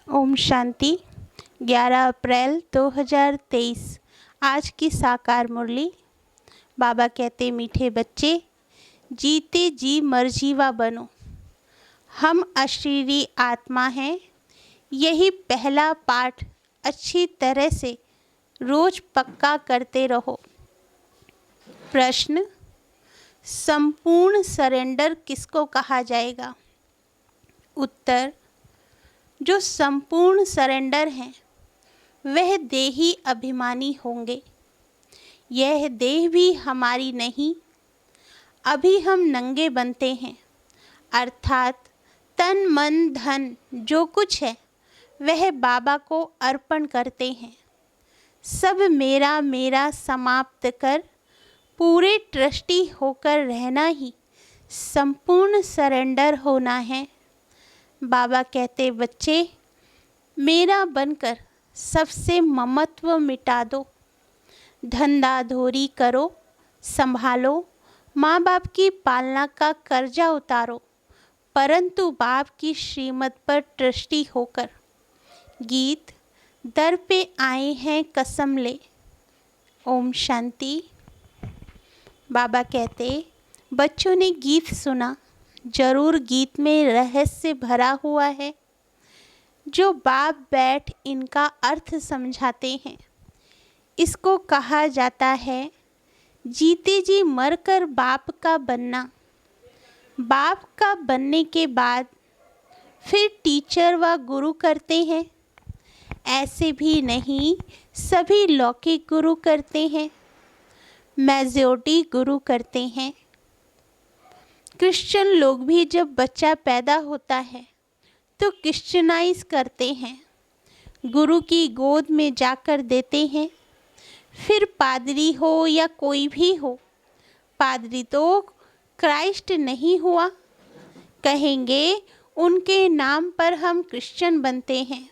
ओम शांति। 11 अप्रैल 2023 आज की साकार मुरली। बाबा कहते, मीठे बच्चे जीते जी मरजीवा बनो। हम अशरीरी आत्मा हैं। यही पहला पाठ अच्छी तरह से रोज पक्का करते रहो। प्रश्न, संपूर्ण सरेंडर किसको कहा जाएगा? उत्तर, जो संपूर्ण सरेंडर हैं वह देही अभिमानी होंगे। यह देह भी हमारी नहीं। अभी हम नंगे बनते हैं, अर्थात तन मन धन जो कुछ है वह बाबा को अर्पण करते हैं। सब मेरा मेरा समाप्त कर पूरे ट्रस्टी होकर रहना ही संपूर्ण सरेंडर होना है। बाबा कहते, बच्चे मेरा बनकर सबसे ममत्व मिटा दो। धंधाधोरी करो, संभालो, माँ बाप की पालना का कर्जा उतारो, परंतु बाप की श्रीमत पर ट्रस्टी होकर। गीत, दर पे आए हैं कसम ले। ओम शांति। बाबा कहते, बच्चों ने गीत सुना, जरूर गीत में रहस्य भरा हुआ है जो बाप बैठ इनका अर्थ समझाते हैं। इसको कहा जाता है जीते जी मरकर बाप का बनना। बाप का बनने के बाद फिर टीचर व गुरु करते हैं। ऐसे भी नहीं, सभी लौकिक गुरु करते हैं, मेजॉरिटी गुरु करते हैं। क्रिश्चियन लोग भी जब बच्चा पैदा होता है तो क्रिश्चियनाइज करते हैं, गुरु की गोद में जाकर देते हैं। फिर पादरी हो या कोई भी हो, पादरी तो क्राइस्ट नहीं हुआ, कहेंगे उनके नाम पर हम क्रिश्चियन बनते हैं।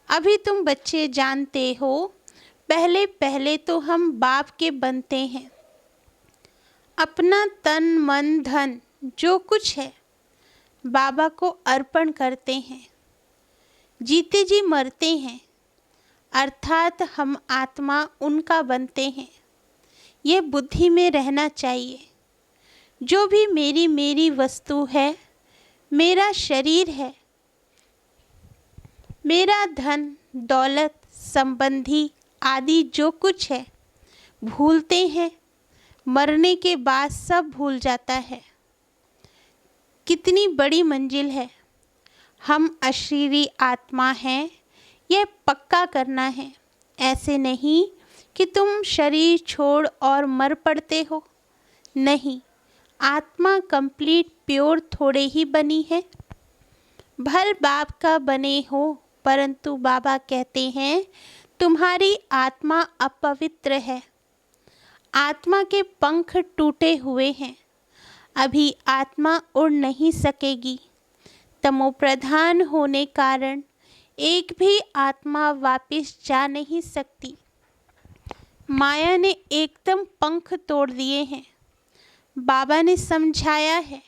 अभी तुम बच्चे जानते हो, पहले पहले तो हम बाप के बनते हैं। अपना तन मन धन जो कुछ है बाबा को अर्पण करते हैं। जीते जी मरते हैं, अर्थात हम आत्मा उनका बनते हैं। ये बुद्धि में रहना चाहिए। जो भी मेरी मेरी वस्तु है, मेरा शरीर है, मेरा धन दौलत संबंधी आदि जो कुछ है, भूलते हैं। मरने के बाद सब भूल जाता है। कितनी बड़ी मंजिल है। हम अशरीरी आत्मा हैं, यह पक्का करना है। ऐसे नहीं कि तुम शरीर छोड़ और मर पड़ते हो। नहीं, आत्मा कंप्लीट प्योर थोड़े ही बनी है। भल बाप का बने हो, परंतु बाबा कहते हैं तुम्हारी आत्मा अपवित्र है। आत्मा के पंख टूटे हुए हैं, अभी आत्मा उड़ नहीं सकेगी। तमो प्रधान होने कारण एक भी आत्मा वापस जा नहीं सकती। माया ने एकदम पंख तोड़ दिए हैं। बाबा ने समझाया है,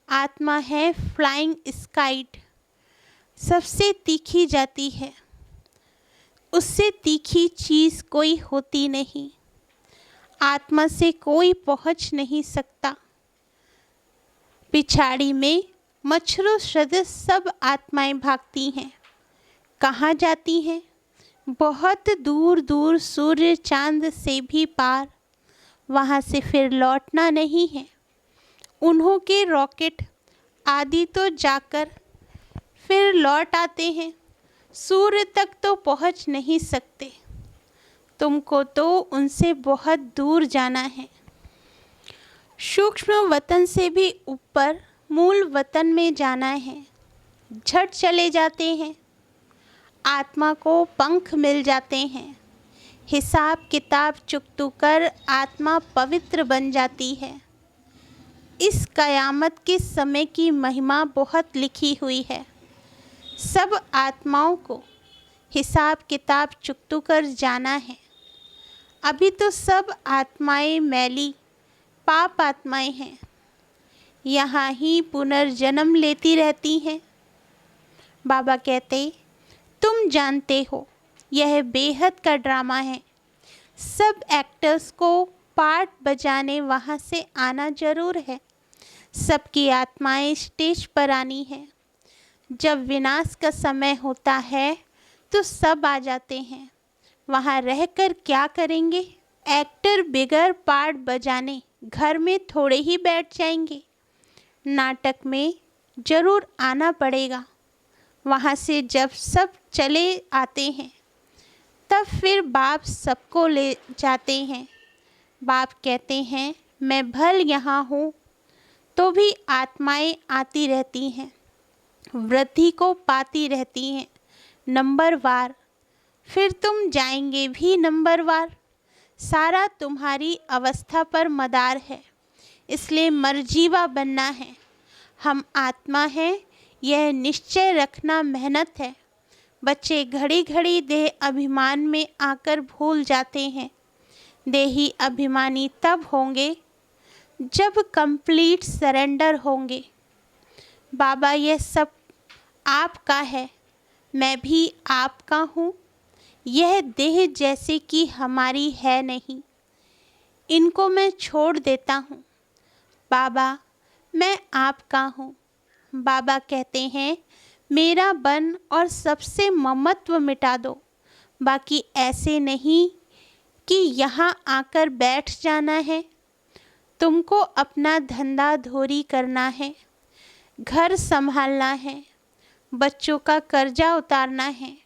आत्मा है फ्लाइंग स्काइट, सबसे तीखी जाती है। उससे तीखी चीज़ कोई होती नहीं। आत्मा से कोई पहुंच नहीं सकता। पिछाड़ी में मच्छरों सदृश सब आत्माएं भागती हैं। कहाँ जाती हैं? बहुत दूर दूर, सूर्य चांद से भी पार। वहाँ से फिर लौटना नहीं है। उन्हों के रॉकेट आदि तो जाकर फिर लौट आते हैं, सूर्य तक तो पहुँच नहीं सकते। तुमको तो उनसे बहुत दूर जाना है। सूक्ष्म वतन से भी ऊपर मूल वतन में जाना है। झट चले जाते हैं, आत्मा को पंख मिल जाते हैं। हिसाब किताब चुकतू कर आत्मा पवित्र बन जाती है। इस कयामत के समय की महिमा बहुत लिखी हुई है। सब आत्माओं को हिसाब किताब चुकतू कर जाना है। अभी तो सब आत्माएं मैली पाप आत्माएं हैं, यहाँ ही पुनर्जन्म लेती रहती हैं। बाबा कहते, तुम जानते हो यह बेहद का ड्रामा है। सब एक्टर्स को पार्ट बजाने वहाँ से आना जरूर है। सबकी आत्माएं स्टेज पर आनी है। जब विनाश का समय होता है तो सब आ जाते हैं। वहाँ रहकर क्या करेंगे? एक्टर बिगर पार्ट बजाने घर में थोड़े ही बैठ जाएंगे। नाटक में जरूर आना पड़ेगा। वहाँ से जब सब चले आते हैं तब फिर बाप सबको ले जाते हैं। बाप कहते हैं मैं भल यहाँ हूँ तो भी आत्माएं आती रहती हैं, वृद्धि को पाती रहती हैं नंबरवार। फिर तुम जाएंगे भी नंबरवार। सारा तुम्हारी अवस्था पर मदार है, इसलिए मर्जीवा बनना है। हम आत्मा हैं, यह निश्चय रखना मेहनत है। बच्चे घड़ी घड़ी देह अभिमान में आकर भूल जाते हैं। देही अभिमानी तब होंगे जब कंप्लीट सरेंडर होंगे। बाबा यह सब आपका है, मैं भी आपका हूँ। यह देह जैसे कि हमारी है नहीं, इनको मैं छोड़ देता हूँ। बाबा मैं आपका हूँ। बाबा कहते हैं मेरा बन और सबसे ममत्व मिटा दो। बाकी ऐसे नहीं कि यहाँ आकर बैठ जाना है। तुमको अपना धंधा धोरी करना है, घर संभालना है, बच्चों का कर्जा उतारना है,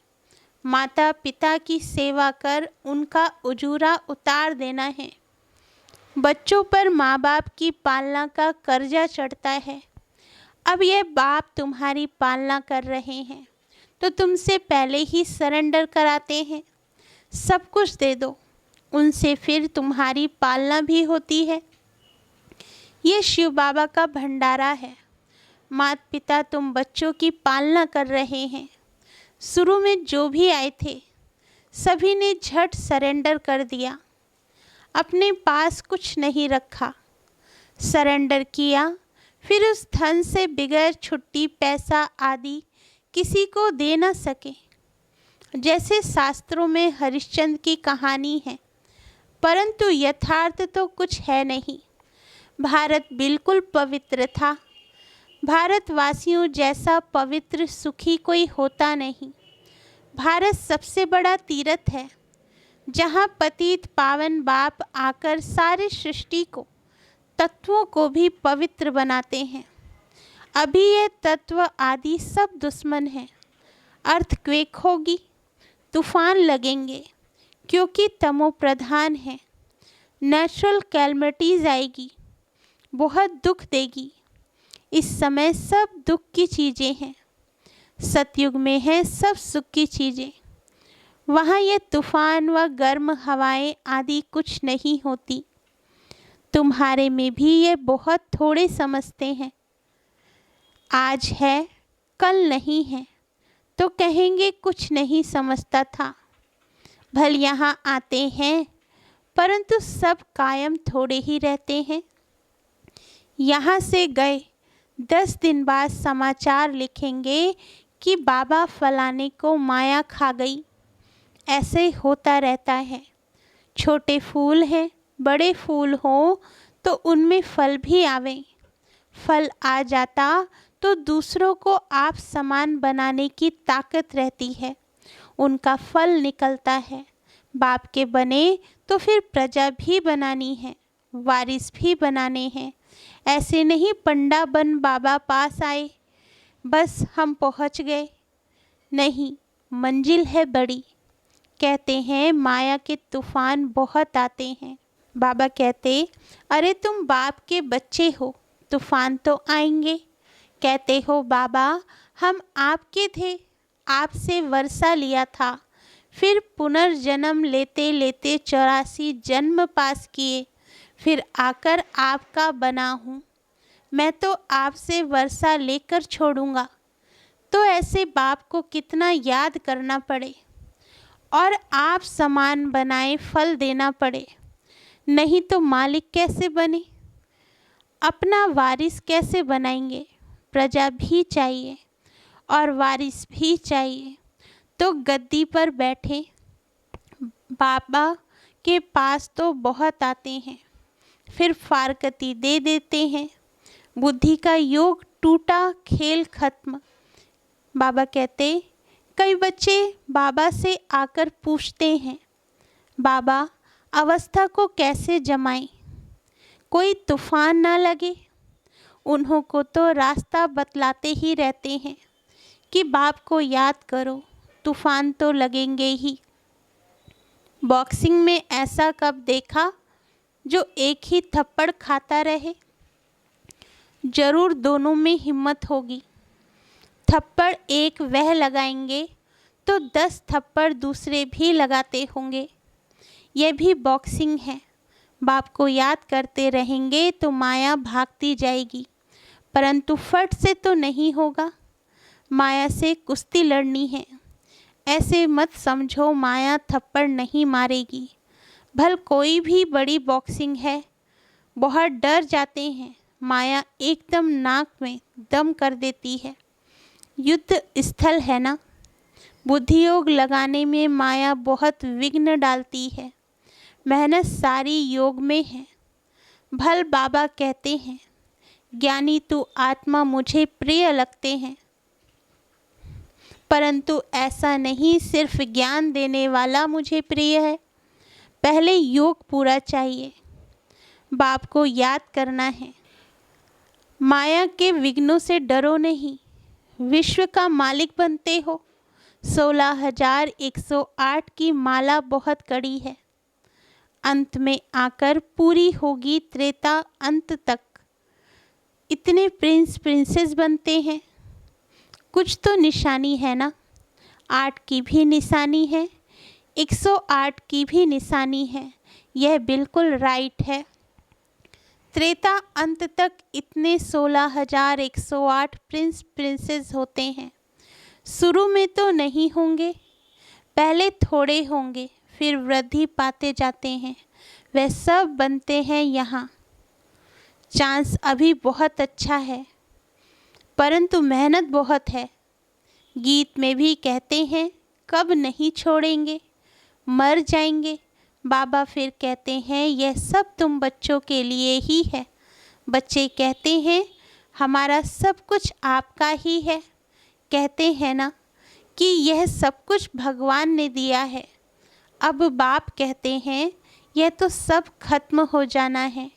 माता पिता की सेवा कर उनका उजूरा उतार देना है। बच्चों पर माँ बाप की पालना का कर्जा चढ़ता है। अब ये बाप तुम्हारी पालना कर रहे हैं तो तुमसे पहले ही सरेंडर कराते हैं। सब कुछ दे दो, उनसे फिर तुम्हारी पालना भी होती है। ये शिव बाबा का भंडारा है। माता पिता तुम बच्चों की पालना कर रहे हैं। शुरू में जो भी आए थे सभी ने झट सरेंडर कर दिया, अपने पास कुछ नहीं रखा, सरेंडर किया। फिर उस धन से बिगैर छुट्टी पैसा आदि किसी को दे न सके। जैसे शास्त्रों में हरिश्चंद्र की कहानी है, परंतु यथार्थ तो कुछ है नहीं। भारत बिल्कुल पवित्र था। भारतवासियों जैसा पवित्र सुखी कोई होता नहीं। भारत सबसे बड़ा तीर्थ है, जहाँ पतित पावन बाप आकर सारी सृष्टि को, तत्वों को भी पवित्र बनाते हैं। अभी ये तत्व आदि सब दुश्मन हैं। अर्थक्वेक होगी, तूफान लगेंगे, क्योंकि तमो प्रधान है। नेचुरल कैलमिटीज आएगी, बहुत दुख देगी। इस समय सब दुख की चीज़ें हैं। सतयुग में है सब सुख की चीज़ें। वहाँ ये तूफान व गर्म हवाएं आदि कुछ नहीं होती। तुम्हारे में भी ये बहुत थोड़े समझते हैं। आज है कल नहीं है तो कहेंगे कुछ नहीं समझता था। भल यहाँ आते हैं परंतु सब कायम थोड़े ही रहते हैं। यहाँ से गए 10 दिन बाद समाचार लिखेंगे कि बाबा फलाने को माया खा गई। ऐसे होता रहता है। छोटे फूल हैं, बड़े फूल हो तो उनमें फल भी आवे। फल आ जाता तो दूसरों को आप समान बनाने की ताकत रहती है। उनका फल निकलता है। बाप के बने तो फिर प्रजा भी बनानी है, वारिस भी बनाने हैं। ऐसे नहीं पंडा बन बाबा पास आए, बस हम पहुंच गए। नहीं, मंजिल है बड़ी। कहते हैं माया के तूफान बहुत आते हैं। बाबा कहते अरे तुम बाप के बच्चे हो, तूफान तो आएंगे। कहते हो बाबा हम आपके थे, आपसे वर्षा लिया था, फिर पुनर्जन्म लेते लेते 84 जन्म पास किए, फिर आकर आपका बना हूँ। मैं तो आपसे वर्षा लेकर छोड़ूंगा। तो ऐसे बाप को कितना याद करना पड़े और आप समान बनाए फल देना पड़े। नहीं तो मालिक कैसे बने, अपना वारिस कैसे बनाएंगे। प्रजा भी चाहिए और वारिस भी चाहिए। तो गद्दी पर बैठे। बाबा के पास तो बहुत आते हैं, फिर फारकती दे देते हैं। बुद्धि का योग टूटा, खेल खत्म। बाबा कहते, कई बच्चे बाबा से आकर पूछते हैं, बाबा अवस्था को कैसे जमाएं, कोई तूफान ना लगे। उन्हों को तो रास्ता बतलाते ही रहते हैं कि बाप को याद करो, तूफान तो लगेंगे ही। बॉक्सिंग में ऐसा कब देखा जो एक ही थप्पड़ खाता रहे? जरूर दोनों में हिम्मत होगी। थप्पड़ एक वह लगाएंगे तो 10 थप्पड़ दूसरे भी लगाते होंगे। यह भी बॉक्सिंग है। बाप को याद करते रहेंगे तो माया भागती जाएगी, परंतु फट से तो नहीं होगा। माया से कुश्ती लड़नी है। ऐसे मत समझो माया थप्पड़ नहीं मारेगी। भल कोई भी बड़ी बॉक्सिंग है, बहुत डर जाते हैं। माया एकदम नाक में दम कर देती है। युद्ध स्थल है ना, बुद्धि योग लगाने में माया बहुत विघ्न डालती है। मेहनत सारी योग में है। भल बाबा कहते हैं, ज्ञानी तू आत्मा मुझे प्रिय लगते हैं, परंतु ऐसा नहीं सिर्फ ज्ञान देने वाला मुझे प्रिय है। पहले योग पूरा चाहिए। बाप को याद करना है। माया के विघ्नों से डरो नहीं, विश्व का मालिक बनते हो। 16,108 की माला बहुत कड़ी है। अंत में आकर पूरी होगी त्रेता अंत तक। इतने प्रिंस प्रिंसेस बनते हैं, कुछ तो निशानी है ना। 8 की भी निशानी है, 108 की भी निशानी है। यह बिल्कुल राइट है। त्रेता अंत तक इतने 16,108 प्रिंस प्रिंसेस होते हैं। शुरू में तो नहीं होंगे, पहले थोड़े होंगे, फिर वृद्धि पाते जाते हैं। वह सब बनते हैं यहाँ। चांस अभी बहुत अच्छा है, परंतु मेहनत बहुत है। गीत में भी कहते हैं, कब नहीं छोड़ेंगे, मर जाएंगे। बाबा फिर कहते हैं, यह सब तुम बच्चों के लिए ही है। बच्चे कहते हैं, हमारा सब कुछ आपका ही है। कहते हैं ना कि यह सब कुछ भगवान ने दिया है। अब बाप कहते हैं, यह तो सब खत्म हो जाना है,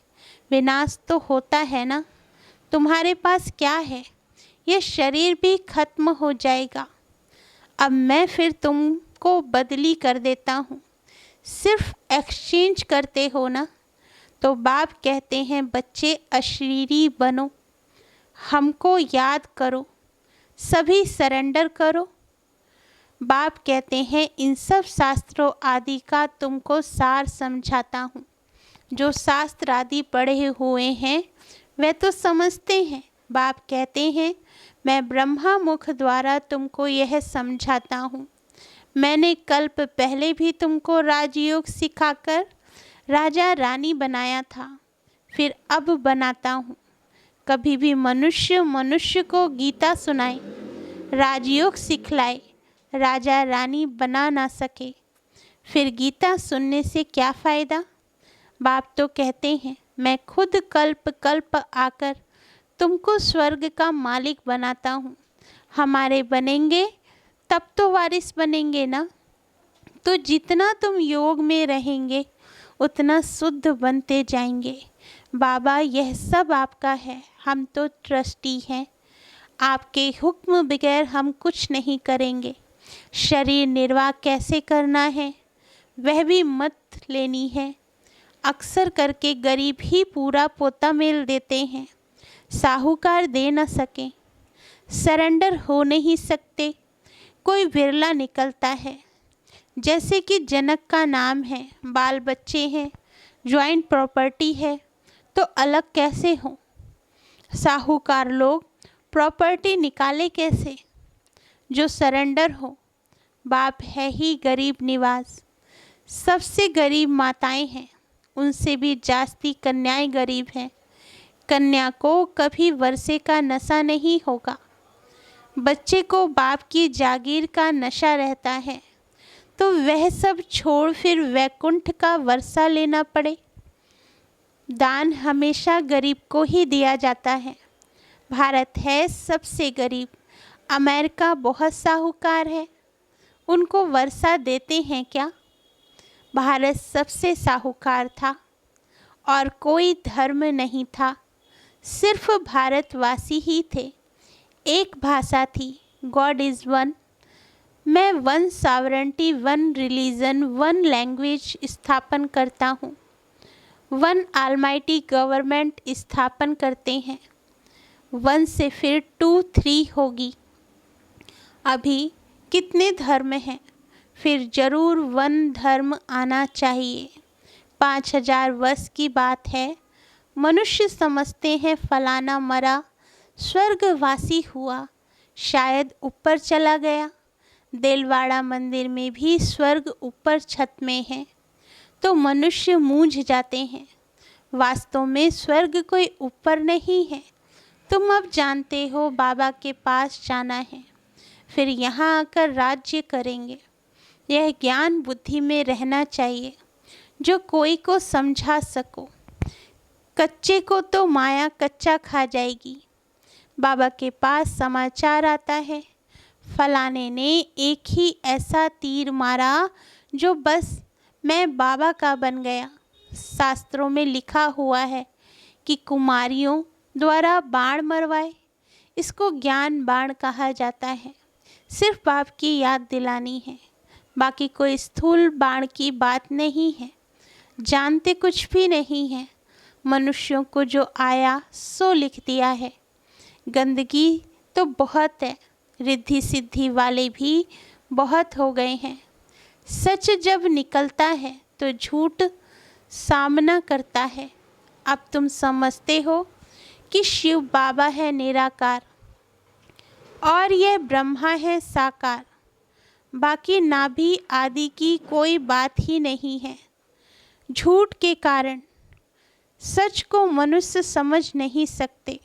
विनाश तो होता है ना। तुम्हारे पास क्या है? यह शरीर भी खत्म हो जाएगा। अब मैं फिर तुमको बदली कर देता हूँ, सिर्फ एक्सचेंज करते हो ना। तो बाप कहते हैं, बच्चे अशरीरी बनो, हमको याद करो, सभी सरेंडर करो। बाप कहते हैं, इन सब शास्त्रों आदि का तुमको सार समझाता हूँ। जो शास्त्र आदि पढ़े हुए हैं वे तो समझते हैं। बाप कहते हैं, मैं ब्रह्मा मुख द्वारा तुमको यह समझाता हूँ। मैंने कल्प पहले भी तुमको राजयोग सिखाकर राजा रानी बनाया था, फिर अब बनाता हूँ। कभी भी मनुष्य को गीता सुनाए, राजयोग सिखलाए, राजा रानी बना ना सके, फिर गीता सुनने से क्या फ़ायदा। बाप तो कहते हैं, मैं खुद कल्प कल्प आकर तुमको स्वर्ग का मालिक बनाता हूँ। हमारे बनेंगे तब तो वारिस बनेंगे ना। तो जितना तुम योग में रहेंगे उतना शुद्ध बनते जाएंगे। बाबा यह सब आपका है, हम तो ट्रस्टी हैं। आपके हुक्म बगैर हम कुछ नहीं करेंगे। शरीर निर्वाह कैसे करना है वह भी मत लेनी है। अक्सर करके गरीब ही पूरा पोता मेल देते हैं, साहूकार दे न सके। सरेंडर हो नहीं सकते, कोई विरला निकलता है। जैसे कि जनक का नाम है, बाल बच्चे हैं, ज्वाइंट प्रॉपर्टी है, तो अलग कैसे हों। साहूकार लोग प्रॉपर्टी निकाले कैसे? जो सरेंडर हो। बाप है ही गरीब निवास। सबसे गरीब माताएं हैं, उनसे भी जास्ती कन्याएं गरीब हैं। कन्या को कभी वर्षे का नशा नहीं होगा। बच्चे को बाप की जागीर का नशा रहता है तो वह सब छोड़ फिर वैकुंठ का वर्षा लेना पड़े। दान हमेशा गरीब को ही दिया जाता है। भारत है सबसे गरीब, अमेरिका बहुत साहूकार है, उनको वर्षा देते हैं क्या? भारत सबसे साहूकार था और कोई धर्म नहीं था, सिर्फ भारतवासी ही थे। एक भाषा थी, गॉड इज़ वन। मैं one sovereignty, one religion, one language स्थापन करता हूँ। वन ऑलमाइटी गवर्नमेंट स्थापन करते हैं। वन से फिर 2, 3 होगी। अभी कितने धर्म हैं? फिर जरूर वन धर्म आना चाहिए। 5000 वर्ष की बात है। मनुष्य समझते हैं फलाना मरा, स्वर्गवासी हुआ, शायद ऊपर चला गया। देलवाड़ा मंदिर में भी स्वर्ग ऊपर छत में है, तो मनुष्य मूंझ जाते हैं। वास्तव में स्वर्ग कोई ऊपर नहीं है। तुम अब जानते हो बाबा के पास जाना है, फिर यहाँ आकर राज्य करेंगे। यह ज्ञान बुद्धि में रहना चाहिए जो कोई को समझा सको। कच्चे को तो माया कच्चा खा जाएगी। बाबा के पास समाचार आता है, फलाने ने एक ही ऐसा तीर मारा जो बस मैं बाबा का बन गया। शास्त्रों में लिखा हुआ है कि कुमारियों द्वारा बाण मरवाए। इसको ज्ञान बाण कहा जाता है। सिर्फ बाप की याद दिलानी है, बाकी कोई स्थूल बाण की बात नहीं है। जानते कुछ भी नहीं है। मनुष्यों को जो आया सो लिख दिया है। गंदगी तो बहुत है, रिद्धि सिद्धि वाले भी बहुत हो गए हैं। सच जब निकलता है तो झूठ सामना करता है। अब तुम समझते हो कि शिव बाबा है निराकार और यह ब्रह्मा है साकार। बाकी नाभि आदि की कोई बात ही नहीं है। झूठ के कारण सच को मनुष्य समझ नहीं सकते।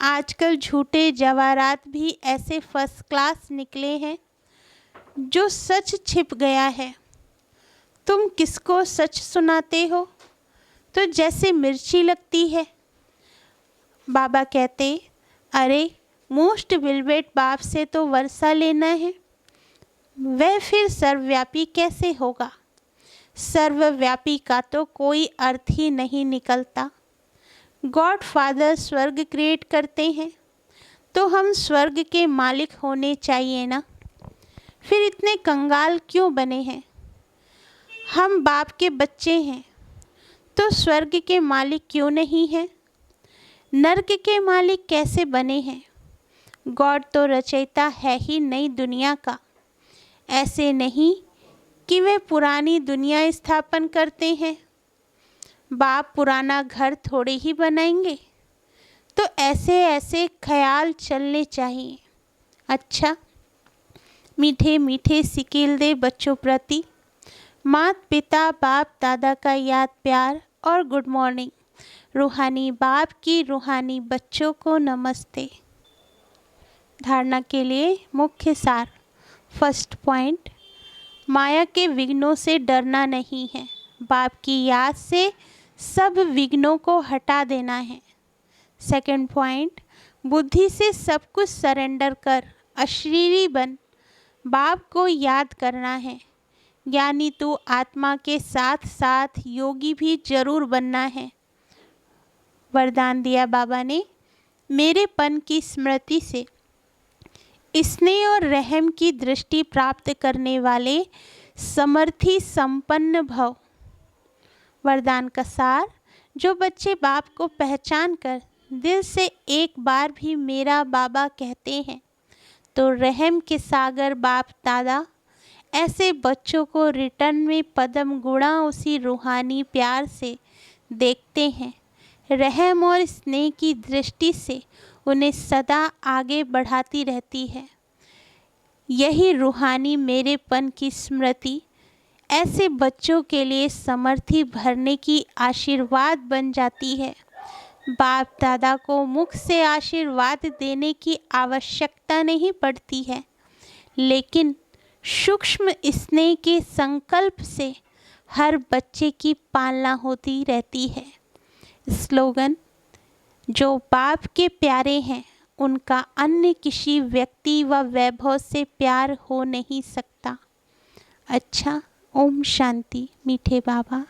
आजकल झूठे जवाहरात भी ऐसे फर्स्ट क्लास निकले हैं जो सच छिप गया है। तुम किसको सच सुनाते हो तो जैसे मिर्ची लगती है। बाबा कहते, अरे मोस्ट विलवेट बाप से तो वर्षा लेना है, वह फिर सर्वव्यापी कैसे होगा? सर्वव्यापी का तो कोई अर्थ ही नहीं निकलता। गॉड फादर स्वर्ग क्रिएट करते हैं तो हम स्वर्ग के मालिक होने चाहिए ना। फिर इतने कंगाल क्यों बने हैं? हम बाप के बच्चे हैं तो स्वर्ग के मालिक क्यों नहीं हैं? नर्क के मालिक कैसे बने हैं? गॉड तो रचयिता है ही नई दुनिया का। ऐसे नहीं कि वे पुरानी दुनिया स्थापन करते हैं। बाप पुराना घर थोड़े ही बनाएंगे, तो ऐसे ऐसे ख्याल चलने चाहिए। अच्छा, मीठे मीठे सिकील दे बच्चों प्रति माता पिता बाप दादा का याद प्यार और गुड मॉर्निंग। रूहानी बाप की रूहानी बच्चों को नमस्ते। धारणा के लिए मुख्य सार। फर्स्ट पॉइंट, माया के विघ्नों से डरना नहीं है, बाप की याद से सब विघ्नों को हटा देना है। सेकंड पॉइंट, बुद्धि से सब कुछ सरेंडर कर अशरीरी बन बाप को याद करना है। यानी तू आत्मा के साथ साथ योगी भी जरूर बनना है। वरदान दिया बाबा ने, मेरेपन की स्मृति से स्नेह और रहम की दृष्टि प्राप्त करने वाले समर्थी संपन्न भव। वरदान का सार, जो बच्चे बाप को पहचान कर दिल से एक बार भी मेरा बाबा कहते हैं तो रहम के सागर बाप दादा ऐसे बच्चों को रिटर्न में पदम गुणा उसी रूहानी प्यार से देखते हैं। रहम और स्नेह की दृष्टि से उन्हें सदा आगे बढ़ाती रहती है। यही रूहानी मेरेपन की स्मृति ऐसे बच्चों के लिए समर्थी भरने की आशीर्वाद बन जाती है। बाप दादा को मुख से आशीर्वाद देने की आवश्यकता नहीं पड़ती है, लेकिन सूक्ष्म स्नेह के संकल्प से हर बच्चे की पालना होती रहती है। स्लोगन: जो बाप के प्यारे हैं उनका अन्य किसी व्यक्ति व वैभव से प्यार हो नहीं सकता। अच्छा, ओम शांति। मीठे बाबा।